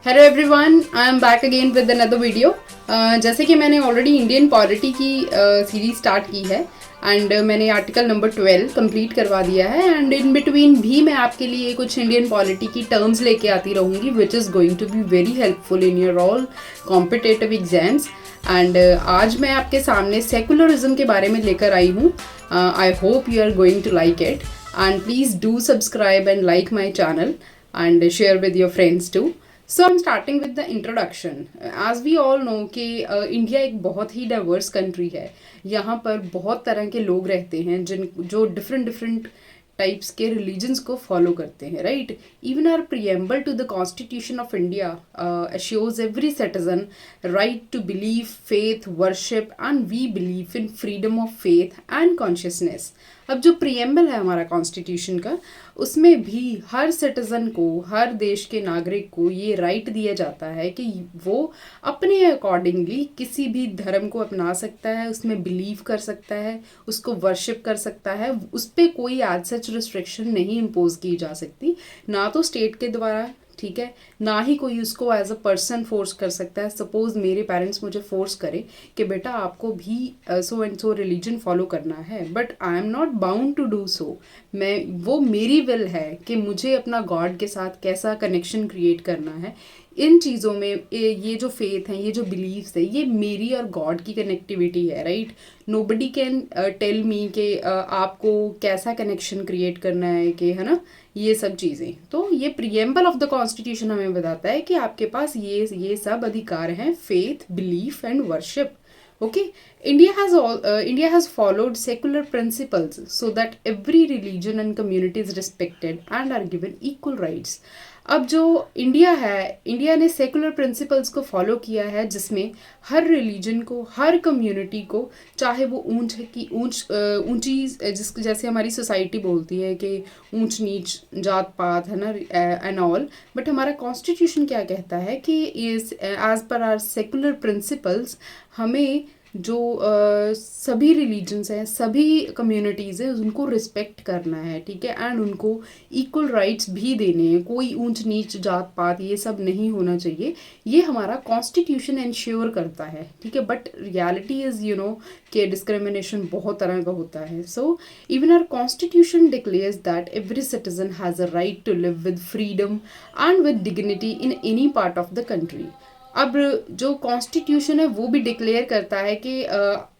Hello everyone, I am back again with another video. जैसे कि मैंने ऑलरेडी इंडियन पॉलिटी की सीरीज स्टार्ट की है एंड मैंने आर्टिकल नंबर 12 कंप्लीट करवा दिया है एंड इन बिटवीन भी मैं आपके लिए कुछ इंडियन पॉलिटी की टर्म्स लेके आती रहूँगी which is going to be very helpful in your all competitive exams. And आज मैं आपके सामने सेकुलरिज्म के बारे में लेकर आई हूँ। I hope you are going to like it and please do subscribe and like my channel and share with your friends too. So I'm starting with the introduction. As we all know कि India एक बहुत ही diverse country है। यहाँ पर बहुत तरह के लोग रहते हैं जो डिफरेंट डिफरेंट टाइप्स के रिलीजन्स को फॉलो करते हैं, right. Even our preamble to the constitution of India assures every citizen right to believe, faith, worship and we believe in freedom of faith and consciousness. अब जो preamble है हमारा constitution का, उसमें भी हर सिटीज़न को, हर देश के नागरिक को ये राइट दिया जाता है कि वो अपने अकॉर्डिंगली किसी भी धर्म को अपना सकता है, उसमें बिलीव कर सकता है, उसको वर्शिप कर सकता है। उस पर कोई एज सच रिस्ट्रिक्शन नहीं इम्पोज की जा सकती, ना तो स्टेट के द्वारा, ठीक है, ना ही कोई उसको एज अ पर्सन फोर्स कर सकता है। सपोज मेरे पेरेंट्स मुझे फोर्स करें कि बेटा आपको भी so and so religion follow करना है, but I am not bound to do so. वो मेरी विल है कि मुझे अपना गॉड के साथ कैसा कनेक्शन क्रिएट करना है। इन चीज़ों में ये जो फेथ है, ये जो बिलीव्स है, ये मेरी और गॉड की कनेक्टिविटी है, right. Nobody can tell me कि आपको कैसा कनेक्शन क्रिएट करना है, कि है ना, ये सब चीज़ें। तो ये प्रियम्बल ऑफ द कॉन्स्टिट्यूशन हमें बताता है कि आपके पास ये सब अधिकार हैं, faith, belief and worship. Okay, India has followed secular principles so that every religion and community is respected and are given equal rights. अब जो इंडिया ने सेकुलर प्रिंसिपल्स को फॉलो किया है, जिसमें हर रिलीजन को, हर कम्युनिटी को, चाहे वो ऊंची जैसे हमारी सोसाइटी बोलती है कि ऊंच नीच जात पात है ना एंड ऑल, बट हमारा कॉन्स्टिट्यूशन क्या कहता है कि as per are secular principles हमें जो सभी रिलीजन्स हैं, सभी कम्युनिटीज़ हैं, उनको रिस्पेक्ट करना है, ठीक है, एंड उनको इक्वल राइट्स भी देने हैं। कोई ऊंच नीच जात पात ये सब नहीं होना चाहिए, ये हमारा कॉन्स्टिट्यूशन इंश्योर करता है, ठीक है। बट रियलिटी इज़ कि डिस्क्रिमिनेशन बहुत तरह का होता है। So even our constitution declares that every citizen has a right to live with freedom and with dignity in any part of the country. अब जो कॉन्स्टिट्यूशन है वो भी डिक्लेयर करता है कि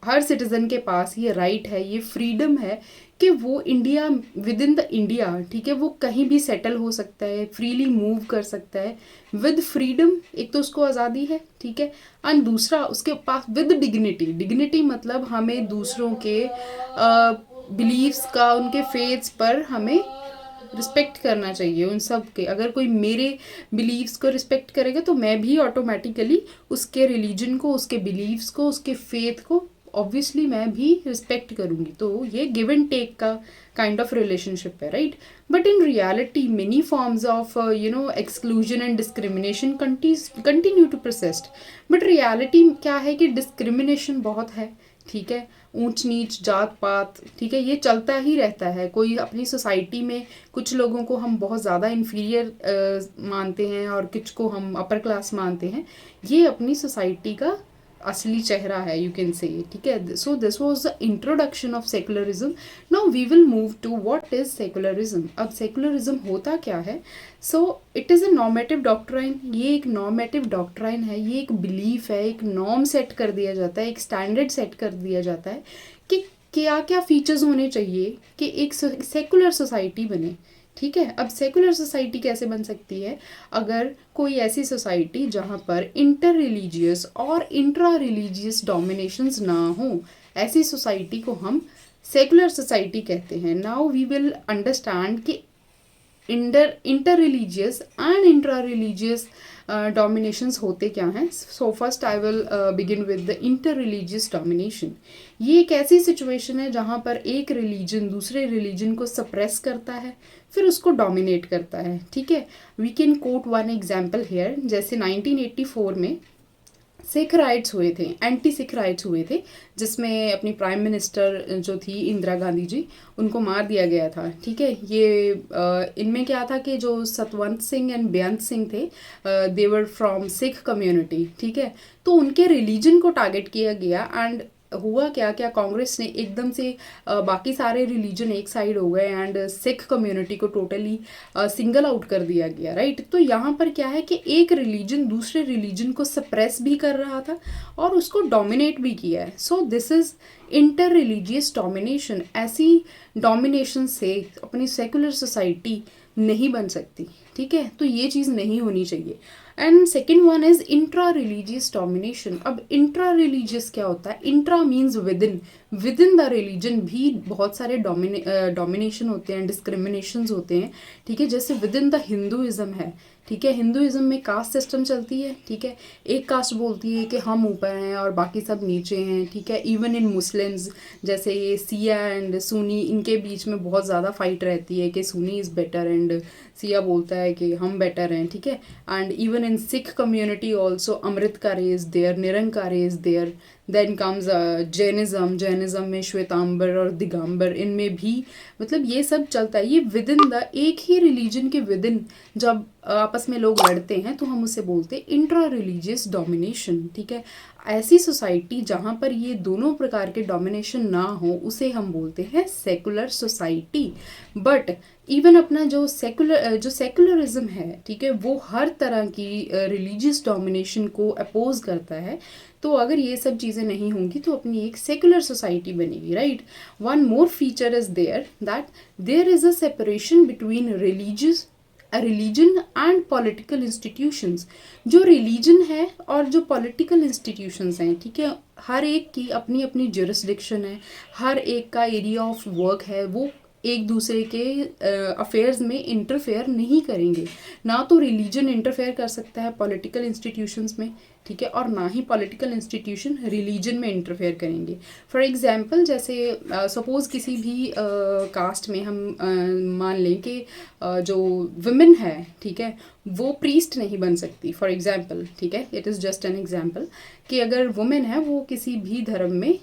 हर सिटीज़न के पास ये राइट है, ये फ्रीडम है कि वो India, with in the India, ठीक है, वो कहीं भी सेटल हो सकता है, फ्रीली मूव कर सकता है विद फ्रीडम। एक तो उसको आज़ादी है, ठीक है, एंड दूसरा उसके पास विद डिग्निटी मतलब हमें दूसरों के बिलीव्स का, उनके फेथ्स पर हमें रिस्पेक्ट करना चाहिए उन सब के। अगर कोई मेरे बिलीव्स को रिस्पेक्ट करेगा तो मैं भी ऑटोमेटिकली उसके रिलीजन को, उसके बिलीव्स को, उसके फेथ को ऑब्वियसली मैं भी रिस्पेक्ट करूँगी। तो ये गिव एंड टेक का काइंड ऑफ रिलेशनशिप है, right. But in reality many forms of exclusion and discrimination continue to persist. But reality क्या है कि डिस्क्रिमिनेशन बहुत है, ठीक है, ऊंच नीच जात पात, ठीक है, ये चलता ही रहता है। कोई अपनी सोसाइटी में कुछ लोगों को हम बहुत ज़्यादा इन्फीरियर मानते हैं और कुछ को हम अपर क्लास मानते हैं। ये अपनी सोसाइटी का असली चेहरा है, यू कैन से, ठीक है। So this was the introduction of secularism. Now we will move to what is secularism. अब सेकुलरिज्म होता क्या है? So it is a normative doctrine. ये एक नॉर्मेटिव डॉक्ट्राइन है, ये एक बिलीफ है, एक नॉर्म सेट कर दिया जाता है, एक स्टैंडर्ड सेट कर दिया जाता है कि क्या क्या फीचर्स होने चाहिए कि एक सेकुलर सोसाइटी बने, ठीक है। अब सेकुलर सोसाइटी कैसे बन सकती है? अगर कोई ऐसी सोसाइटी जहाँ पर इंटर रिलीजियस और इंट्रा रिलीजियस डोमिनेशंस ना हो, ऐसी सोसाइटी को हम सेकुलर सोसाइटी कहते हैं। नाउ वी विल अंडरस्टैंड कि inter religious and intra religious dominations होते क्या हैं। So first I will begin with the inter religious domination. ये एक ऐसी सिचुएशन है जहाँ पर एक रिलीजन दूसरे रिलीजन को सप्रेस करता है, फिर उसको डोमिनेट करता है, ठीक है। We can quote one example here. जैसे 1984 में सिख राइट्स हुए थे, एंटी सिख राइट्स हुए थे, जिसमें अपनी प्राइम मिनिस्टर जो थी इंदिरा गांधी जी, उनको मार दिया गया था। ठीक है, ये इनमें क्या था कि जो सतवंत सिंह एंड बेअंत सिंह थे, दे वर फ्रॉम सिख कम्युनिटी। ठीक है, तो उनके रिलीजन को टारगेट किया गया एंड हुआ क्या क्या कांग्रेस ने एकदम से बाकी सारे रिलीजन एक साइड हो गए एंड सिख कम्युनिटी को टोटली सिंगल आउट कर दिया गया, राइट। तो यहाँ पर क्या है कि एक रिलीजन दूसरे रिलीजन को सप्रेस भी कर रहा था और उसको डोमिनेट भी किया है। So this is inter religious domination. ऐसी डोमिनेशन से अपनी सेकुलर सोसाइटी नहीं बन सकती। ठीक है, तो ये चीज़ नहीं होनी चाहिए। And second one is intra religious domination. अब इंट्रा रिलीजियस क्या होता है? Intra means within, within the religion भी बहुत सारे डोमिनेशन होते हैं, डिस्क्रिमिनेशंस होते हैं। ठीक है, जैसे विदिन द हिंदुइज्म है। ठीक है, हिंदुइज्म में कास्ट सिस्टम चलती है। ठीक है, एक कास्ट बोलती है कि हम ऊपर हैं और बाकी सब नीचे हैं। ठीक है, इवन इन मुस्लिम्स जैसे ये सिया एंड सुन्नी, इनके बीच में बहुत ज़्यादा फाइट रहती है कि Sunni is better and Shia बोलता है कि हम बेटर हैं। ठीक है, and even in Sikh community also Amritdhari is there, Nirankari is there. Then comes Jainism, Jainism में श्वेतांबर और दिगंबर, इनमें भी मतलब ये सब चलता है। ये विद इन द एक ही रिलीजन के विद इन जब आपस में लोग लड़ते हैं तो हम उसे बोलते हैं इंट्रा रिलीजियस डोमिनेशन। ठीक है, ऐसी सोसाइटी जहाँ पर ये दोनों प्रकार के डोमिनेशन ना हो उसे हम बोलते हैं सेकुलर सोसाइटी। बट इवन अपना जो सेकुलरिज्म है, ठीक है, वो हर तरह की रिलीजियस डोमिनेशन को अपोज करता है। तो अगर ये सब चीज़ें नहीं होंगी तो अपनी एक सेकुलर सोसाइटी बनेगी, right. One more feature is there that there is a separation between religion and political institutions. जो रिलीजन है और जो पॉलिटिकल इंस्टीट्यूशंस हैं, ठीक है, हर एक की अपनी अपनी जुरिस्डिक्शन है, हर एक का एरिया ऑफ वर्क है, वो एक दूसरे के अफेयर्स में इंटरफेयर नहीं करेंगे। ना तो रिलीजन इंटरफेयर कर सकता है पॉलिटिकल इंस्टीट्यूशंस में, ठीक है, और ना ही पॉलिटिकल इंस्टीट्यूशन रिलीजन में इंटरफेयर करेंगे। फॉर एग्जांपल जैसे सपोज़ किसी भी कास्ट में हम मान लें कि जो वुमेन है, ठीक है, वो प्रीस्ट नहीं बन सकती फॉर एग्जांपल। ठीक है, it is just an example कि अगर वुमेन है वो किसी भी धर्म में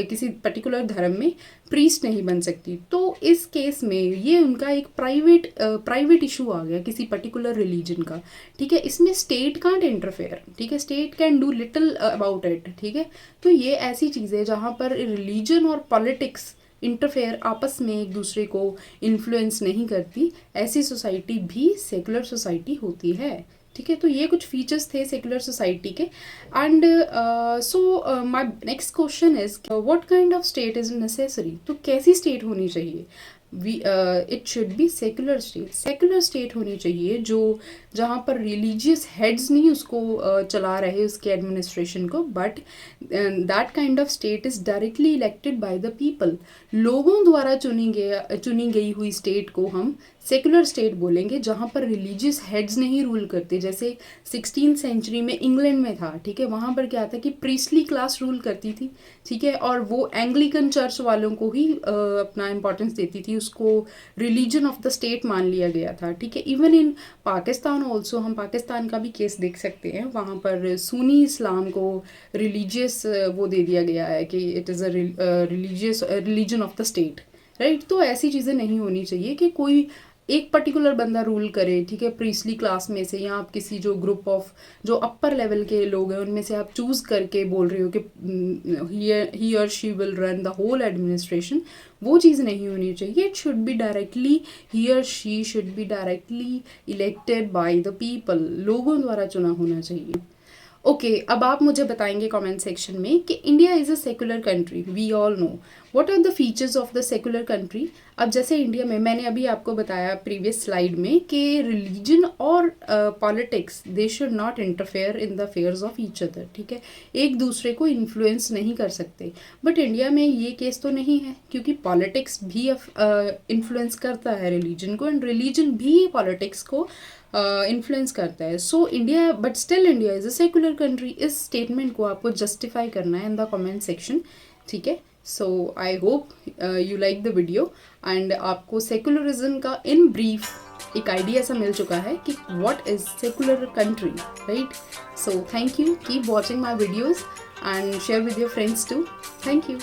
किसी पर्टिकुलर धर्म में प्रीस्ट नहीं बन सकती। तो इस केस में ये उनका एक प्राइवेट इशू आ गया किसी पर्टिकुलर रिलीजन का। ठीक है, इसमें स्टेट कांट इंटरफेयर। ठीक है, state can do little about it. ठीक है, तो ये ऐसी चीज़ें जहाँ पर रिलीजन और पॉलिटिक्स इंटरफेयर आपस में एक दूसरे को इन्फ्लुएंस नहीं करती, ऐसी सोसाइटी भी सेकुलर सोसाइटी होती है। ठीक है, तो ये कुछ फीचर्स थे सेकुलर सोसाइटी के। And so my next question is what kind of state is necessary. तो कैसी स्टेट होनी चाहिए? It should B secular state. Secular state होनी चाहिए जो जहाँ पर रिलीजियस हेड्स नहीं उसको चला रहे उसके एडमिनिस्ट्रेशन को, but that kind of state is directly elected by the people. लोगों द्वारा चुनी गई हुई स्टेट को हम सेकुलर स्टेट बोलेंगे, जहाँ पर रिलीजियस हेड्स नहीं रूल करते। जैसे 16th सेंचुरी में इंग्लैंड में था, ठीक है, वहाँ पर क्या था कि प्रीस्टली क्लास रूल करती थी। ठीक है, और वो एंग्लिकन चर्च वालों को ही अपना इम्पोर्टेंस देती थी, उसको रिलीजन ऑफ द स्टेट मान लिया गया था। ठीक है, इवन इन पाकिस्तान ऑल्सो, हम पाकिस्तान का भी केस देख सकते हैं, वहाँ पर सुन्नी इस्लाम को रिलीजियस वो दे दिया गया है कि it is a religious religion of the state, right. तो ऐसी चीज़ें नहीं होनी चाहिए कि कोई एक पर्टिकुलर बंदा रूल करे, ठीक है, प्रीस्टली क्लास में से, या आप किसी जो ग्रुप ऑफ जो अपर लेवल के लोग हैं उनमें से आप चूज करके बोल रहे हो कि ही और she will run the whole administration. वो चीज़ नहीं होनी चाहिए। It should be directly, he और she should be directly elected by the people, लोगों द्वारा चुना होना चाहिए। ओके, अब आप मुझे बताएंगे कमेंट सेक्शन में कि India is a secular country, we all know, what are the features of the secular country. अब जैसे इंडिया में मैंने अभी आपको बताया प्रीवियस स्लाइड में कि रिलीजन और politics they should not interfere in the affairs of each other. ठीक है, एक दूसरे को इन्फ्लुएंस नहीं कर सकते। बट इंडिया में ये केस तो नहीं है, क्योंकि पॉलिटिक्स भी इन्फ्लुएंस करता है रिलीजन को, एंड रिलीजन भी पॉलिटिक्स को इन्फ्लुएंस करता है। So India, but still India is a secular country. इस स्टेटमेंट को आपको जस्टिफाई करना है इन द कमेंट सेक्शन। ठीक है, so I hope you like the video and आपको सेकुलरिज्म का इन ब्रीफ एक आइडिया सा मिल चुका है कि what is secular country, right? So thank you, keep watching my videos and share with your friends too. Thank you.